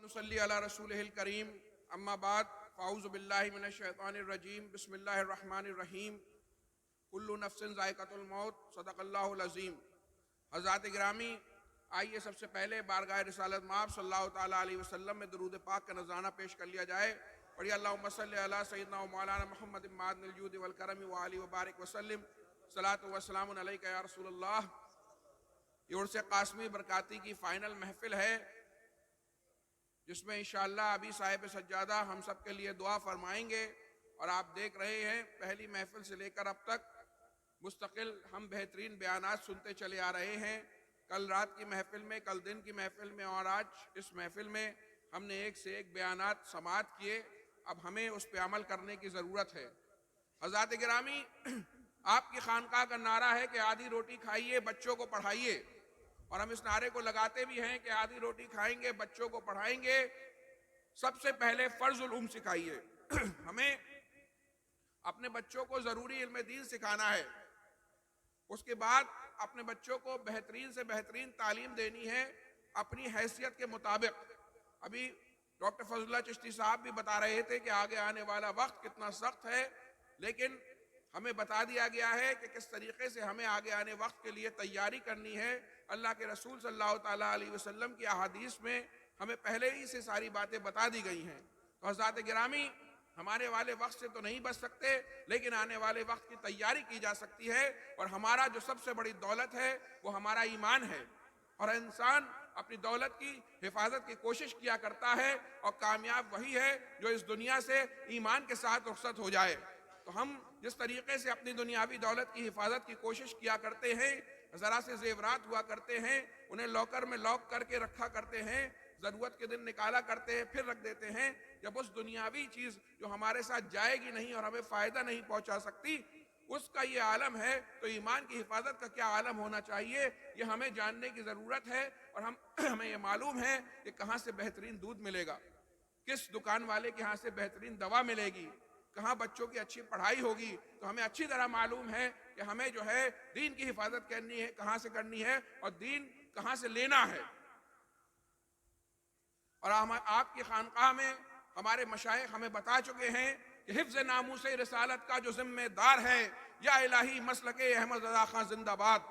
नसल्ली अला रसूलिहिल करीम अम्मा बाद फ़ाऊज़ु बिल्लाहि मिनश शैतानिर रजीम बिस्मिल्लाहिर रहमानिर रहीम कुल्लु नफ्सिन ज़ाइक़तुल मौत सदक़ल्लाहुल अज़ीम। हज़रात गिरामी, आइए सबसे पहले बारगाह रिसालत माब सल्लल्लाहु तआला अलैहि वसल्लम में दरूद पाक का नज़राना पेश कर लिया जाए। पढ़िए अल्लाहुम्मा सल्लि अला सय्यिदना व मौलाना मुहम्मद मादनिल जूदि वल करमी व आलिहि व बारिक वसल्लिम सलातु व सलामुन अलैका या रसूलल्लाह। ये उर्स क़ासमी बरकाती की फ़ाइनल महफ़िल है, जिसमें इंशाअल्लाह अभी साहिब सज्जादा हम सब के लिए दुआ फरमाएंगे। और आप देख रहे हैं पहली महफिल से लेकर अब तक मुस्तकिल हम बेहतरीन बयानात सुनते चले आ रहे हैं। कल रात की महफिल में, कल दिन की महफिल में और आज इस महफिल में हमने एक से एक बयानात समाअत किए। अब हमें उस पर अमल करने की ज़रूरत है। हज़रात गिरामी, आपकी खानकाह का नारा है कि आधी रोटी खाइए, बच्चों को पढ़ाइए, और हम इस नारे को लगाते भी हैं कि आधी रोटी खाएंगे, बच्चों को पढ़ाएंगे। सबसे पहले फ़र्ज़ुल उम सिखाइए। हमें अपने बच्चों को ज़रूरी इल्म दीन सिखाना है। उसके बाद अपने बच्चों को बेहतरीन से बेहतरीन तालीम देनी है अपनी हैसियत के मुताबिक। अभी डॉक्टर फजलुल्लाह चिश्ती साहब भी बता रहे थे कि आगे आने वाला वक्त कितना सख्त है, लेकिन हमें बता दिया गया है कि किस तरीके से हमें आगे आने वक्त के लिए तैयारी करनी है। अल्लाह के रसूल सल्लल्लाहु तआला अलैहि वसल्लम की अहादीस में हमें पहले ही से सारी बातें बता दी गई हैं। तो हज़रात गिरामी, हमारे वाले वक्त से तो नहीं बच सकते, लेकिन आने वाले वक्त की तैयारी की जा सकती है। और हमारा जो सबसे बड़ी दौलत है वो हमारा ईमान है। और इंसान अपनी दौलत की हिफाजत की कोशिश किया करता है, और कामयाब वही है जो इस दुनिया से ईमान के साथ रुखसत हो जाए। तो हम जिस तरीके से अपनी दुनियावी दौलत की हिफाजत की कोशिश किया करते हैं, ज़रा से ज़ेवरात हुआ करते हैं, उन्हें लॉकर में लॉक करके रखा करते हैं, ज़रूरत के दिन निकाला करते हैं, फिर रख देते हैं। जब उस दुनियावी चीज़ जो हमारे साथ जाएगी नहीं और हमें फ़ायदा नहीं पहुंचा सकती, उसका ये आलम है, तो ईमान की हिफाजत का क्या आलम होना चाहिए, ये हमें जानने की ज़रूरत है। और हमें ये मालूम है कि कहाँ से बेहतरीन दूध मिलेगा, किस दुकान वाले के यहाँ से बेहतरीन दवा मिलेगी, कहाँ बच्चों की अच्छी पढ़ाई होगी। तो हमें अच्छी तरह मालूम है कि हमें जो है दीन की हिफाजत करनी है, कहाँ से करनी है और दीन कहाँ से लेना है। और हम आपकी खानकाह में हमारे मशाइख हमें बता चुके हैं कि हिफ्ज़ नामूस रिसालत का जो जिम्मेदार है, या इलाही मसलके अहमद रज़ा खां जिंदाबाद।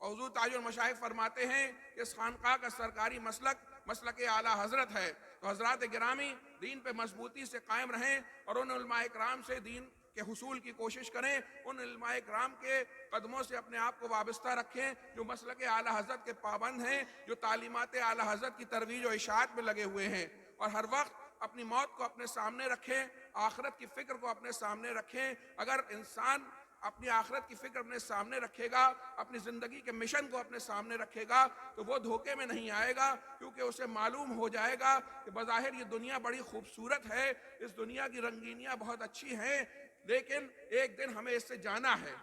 और हुज़ूर ताजुल मशाइख फरमाते हैं कि इस खानकाह का सरकारी मसलक आला हजरत है। तो हजरात गिरामी, दीन पे मजबूती से कायम रहें और उन उलमाए किराम से दीन के हुसूल की कोशिश करें। उन उलमाए किराम के कदमों से अपने आप को वाबस्ता रखें जो मसलक आला हजरत के पाबंद हैं, जो तालीमात आला हजरत की तरवीज और इशाअत में लगे हुए हैं। और हर वक्त अपनी मौत को अपने सामने रखें, आखिरत की फिक्र को अपने सामने रखें। अगर इंसान अपनी आखिरत की फिक्र अपने सामने रखेगा, अपनी ज़िंदगी के मिशन को अपने सामने रखेगा, तो वो धोखे में नहीं आएगा, क्योंकि उसे मालूम हो जाएगा कि बज़ाहिर ये दुनिया बड़ी खूबसूरत है, इस दुनिया की रंगीनियाँ बहुत अच्छी हैं, लेकिन एक दिन हमें इससे जाना है।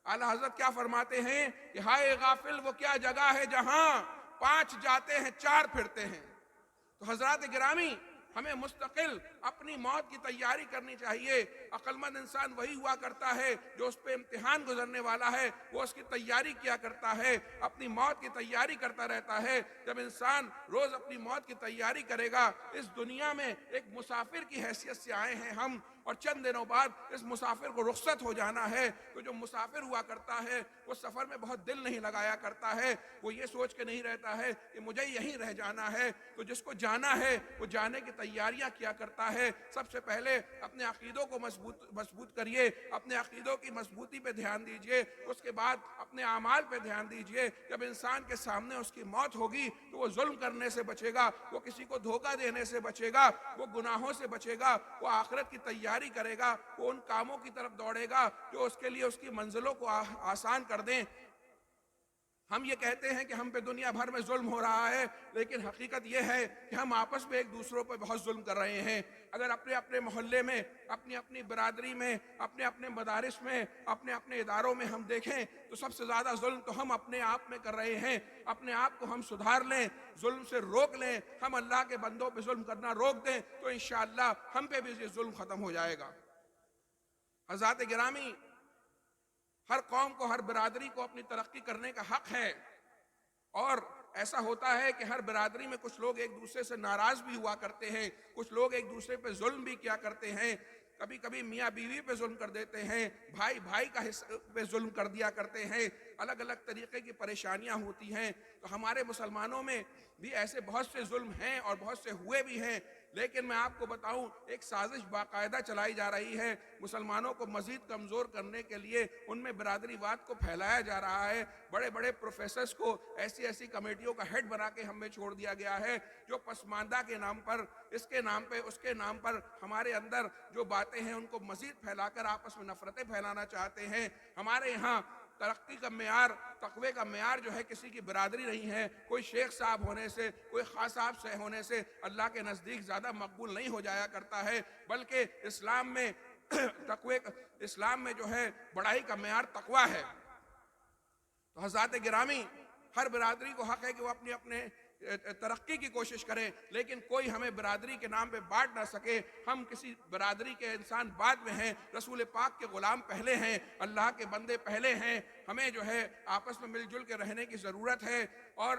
आला हज़रत क्या फरमाते हैं कि हाय गाफिल, वो क्या जगह है जहाँ 5 जाते हैं 4 फिरते हैं। तो हज़रात गिरामी, हमें मुस्तकिल अपनी मौत की तैयारी करनी चाहिए। अक्लमंद इंसान वही हुआ करता है जो उस पर इम्तिहान गुजरने वाला है, वो उसकी तैयारी किया करता है, अपनी मौत की तैयारी करता रहता है। जब इंसान रोज़ अपनी मौत की तैयारी करेगा, इस दुनिया में एक मुसाफिर की हैसियत से आए हैं हम, और चंद दिनों बाद इस मुसाफिर को रुखसत हो जाना है। तो जो मुसाफिर हुआ करता है वो सफ़र में बहुत दिल नहीं लगाया करता है, वो ये सोच के नहीं रहता है कि मुझे यहीं रह जाना है। तो जिसको जाना है वो जाने की तैयारियां किया करता है। सबसे पहले अपने अकीदों को मजबूत करिए, अपने अकीदों की मजबूती पे ध्यान दीजिए, उसके बाद अपने आमाल पे ध्यान दीजिए। जब इंसान के सामने उसकी मौत होगी तो वो जुल्म करने से बचेगा, वो किसी को धोखा देने से बचेगा, वो गुनाहों से बचेगा, वो आखिरत की तैयारी करेगा, वो उन कामों की तरफ दौड़ेगा जो उसके लिए उसकी मंजिलों को आसान कर दें। हम ये कहते हैं कि हम पे दुनिया भर में जुल्म हो रहा है, लेकिन हकीकत ये है कि हम आपस में एक दूसरों पे बहुत जुल्म कर रहे हैं। अगर अपने अपने मोहल्ले में, अपनी अपनी बिरादरी में, अपने अपने मदारिस में, अपने अपने इदारों में हम देखें तो सबसे ज़्यादा जुल्म तो हम अपने आप में कर रहे हैं। अपने आप को हम सुधार लें, जुल्म से रोक लें, हम अल्लाह के बंदों पर जुल्म करना रोक दें, तो इंशाअल्लाह हम पे भी ये जुल्म ख़त्म हो जाएगा। हज़रात गिरामी, हर कौम को, हर बिरादरी को अपनी तरक्की करने का हक है, और ایسا ہوتا ہے کہ ہر برادری میں کچھ لوگ ایک دوسرے سے ناراض بھی ہوا کرتے ہیں، کچھ لوگ ایک دوسرے پہ ظلم بھی کیا کرتے ہیں، کبھی کبھی میاں بیوی پہ ظلم کر دیتے ہیں، بھائی بھائی کا حصہ پہ ظلم کر دیا کرتے ہیں، الگ الگ طریقے کی پریشانیاں ہوتی ہیں۔ تو ہمارے مسلمانوں میں بھی ایسے بہت سے ظلم ہیں اور بہت سے ہوئے بھی ہیں، لیکن میں آپ کو بتاؤں ایک سازش باقاعدہ چلائی جا رہی ہے مسلمانوں کو مزید کمزور کرنے کے لیے، ان میں برادری واد کو پھیلایا جا رہا ہے۔ بڑے بڑے پروفیسرز کو ایسی ایسی کمیٹیوں کا ہیڈ بنا کے ہمیں چھوڑ دیا گیا ہے جو پسماندہ کے نام پر، اس کے نام پہ، اس کے نام پر ہمارے اندر جو باتیں ہیں ان کو مزید پھیلا کر آپس میں نفرتیں پھیلانا چاہتے ہیں۔ ہمارے یہاں ترقی کا معیار، تقوی کا معیار جو ہے کسی کی برادری نہیں ہے، کوئی شیخ صاحب ہونے سے، کوئی خاص صاحب سے ہونے سے اللہ کے نزدیک زیادہ مقبول نہیں ہو جایا کرتا ہے، بلکہ اسلام میں تقوی، اسلام میں جو ہے بڑائی کا معیار تقوی ہے۔ تو حضرات گرامی، ہر برادری کو حق ہے کہ وہ اپنی اپنے ترقی کی کوشش کرے، لیکن کوئی ہمیں برادری کے نام پہ بانٹ نہ سکے۔ ہم کسی برادری کے انسان بعد میں ہیں، رسول پاک کے غلام پہلے ہیں، اللہ کے بندے پہلے ہیں۔ ہمیں جو ہے آپس میں مل جل کے رہنے کی ضرورت ہے، اور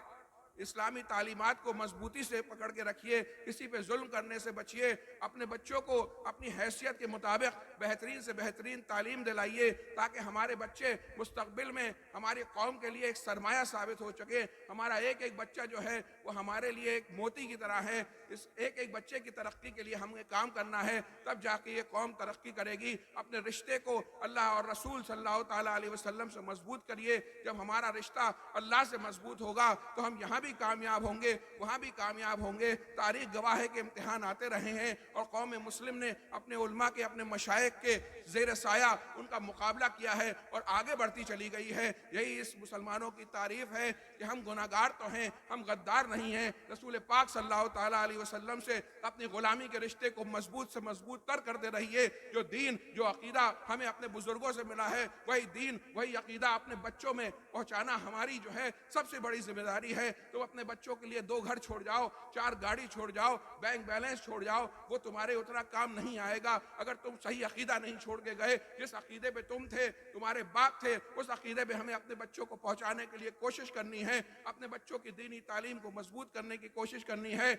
اسلامی تعلیمات کو مضبوطی سے پکڑ کے رکھیے، کسی پہ ظلم کرنے سے بچیے، اپنے بچوں کو اپنی حیثیت کے مطابق بہترین سے بہترین تعلیم دلائیے تاکہ ہمارے بچے مستقبل میں ہماری قوم کے لیے ایک سرمایہ ثابت ہو سکے۔ ہمارا ایک ایک بچہ جو ہے وہ ہمارے لیے ایک موتی کی طرح ہے، اس ایک ایک بچے کی ترقی کے لیے ہمیں کام کرنا ہے، تب جا کے یہ قوم ترقی کرے گی۔ اپنے رشتے کو اللہ اور رسول صلی اللہ تعالیٰ علیہ وسلم سے مضبوط کریے، جب ہمارا رشتہ اللہ سے مضبوط ہوگا تو ہم یہاں بھی کامیاب ہوں گے، وہاں بھی کامیاب ہوں گے۔ تاریخ گواہ ہے کہ امتحان آتے رہے ہیں اور قوم مسلم نے اپنے علماء کے، اپنے مشائخ کے زیر سایہ ان کا مقابلہ کیا ہے اور آگے بڑھتی چلی گئی ہے۔ یہی اس مسلمانوں کی تعریف ہے کہ ہم گناہگار تو ہیں، ہم غدار نہیں ہیں۔ رسول پاک صلی اللہ تعالیٰ علیہ وسلم سے اپنی غلامی کے رشتے کو مضبوط سے مضبوط تر کرتے رہیے۔ جو دین، جو عقیدہ ہمیں اپنے بزرگوں سے ملا ہے، وہی دین، وہی عقیدہ اپنے بچوں میں پہنچانا ہماری جو ہے سب سے بڑی ذمہ داری ہے۔ تو اپنے بچوں کے لیے 2 گھر چھوڑ جاؤ، 4 گاڑی چھوڑ جاؤ، بینک بیلنس چھوڑ جاؤ، وہ تمہارے اتنا کام نہیں آئے گا اگر تم صحیح عقیدہ نہیں چھوڑ کے گئے۔ جس عقیدے پہ تم تھے، تمہارے باپ تھے، اس عقیدے پہ ہمیں اپنے بچوں کو پہنچانے کے لیے کوشش کرنی ہے، اپنے بچوں کی دینی تعلیم کو مضبوط کرنے کی کوشش کرنی ہے۔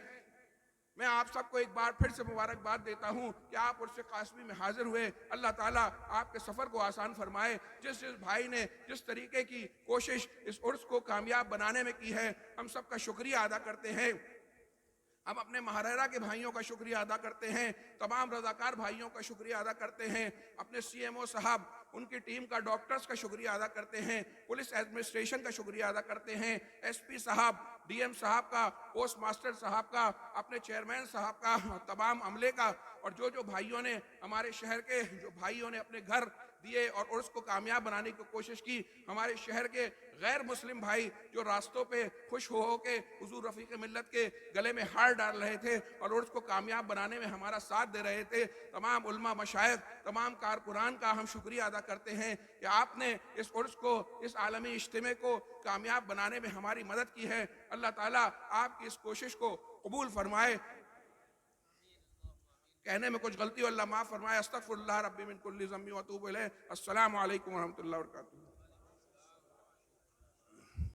میں آپ سب کو ایک بار پھر سے مبارکباد دیتا ہوں کہ آپ عرس قاسمی میں حاضر ہوئے۔ اللہ تعالیٰ آپ کے سفر کو آسان فرمائے۔ جس بھائی نے جس طریقے کی کوشش اس عرس کو کامیاب بنانے میں کی ہے، ہم سب کا شکریہ ادا کرتے ہیں۔ ہم اپنے مہررہ کے بھائیوں کا شکریہ ادا کرتے ہیں، تمام رضاکار بھائیوں کا شکریہ ادا کرتے ہیں، اپنے سی ایم او صاحب، ان کی ٹیم کا، ڈاکٹرز کا شکریہ ادا کرتے ہیں، پولیس ایڈمنسٹریشن کا شکریہ ادا کرتے ہیں، ایس پی صاحب، ڈی ایم صاحب کا، پوسٹ ماسٹر صاحب کا، اپنے چیئرمین صاحب کا، تمام عملے کا، اور جو بھائیوں نے، ہمارے شہر کے جو بھائیوں نے اپنے گھر دیے اور عرس کو کامیاب بنانے کی کوشش کی، ہمارے شہر کے غیر مسلم بھائی جو راستوں پہ خوش ہو کے حضور رفیق ملت کے گلے میں ہار ڈال رہے تھے اور عرس کو کامیاب بنانے میں ہمارا ساتھ دے رہے تھے، تمام علماء، مشائخ، تمام کارکنان کا ہم شکریہ ادا کرتے ہیں کہ آپ نے اس عرس کو، اس عالمی اجتماع کو کامیاب بنانے میں ہماری مدد کی ہے۔ اللہ تعالیٰ آپ کی اس کوشش کو قبول فرمائے۔ کہنے میں کچھ غلطی ہو اللہ معاف فرمائے۔ استغفر اللہ ربی من کل ذنب و اتوب الیہ۔ السلام علیکم ورحمۃ اللہ وبرکاتہ۔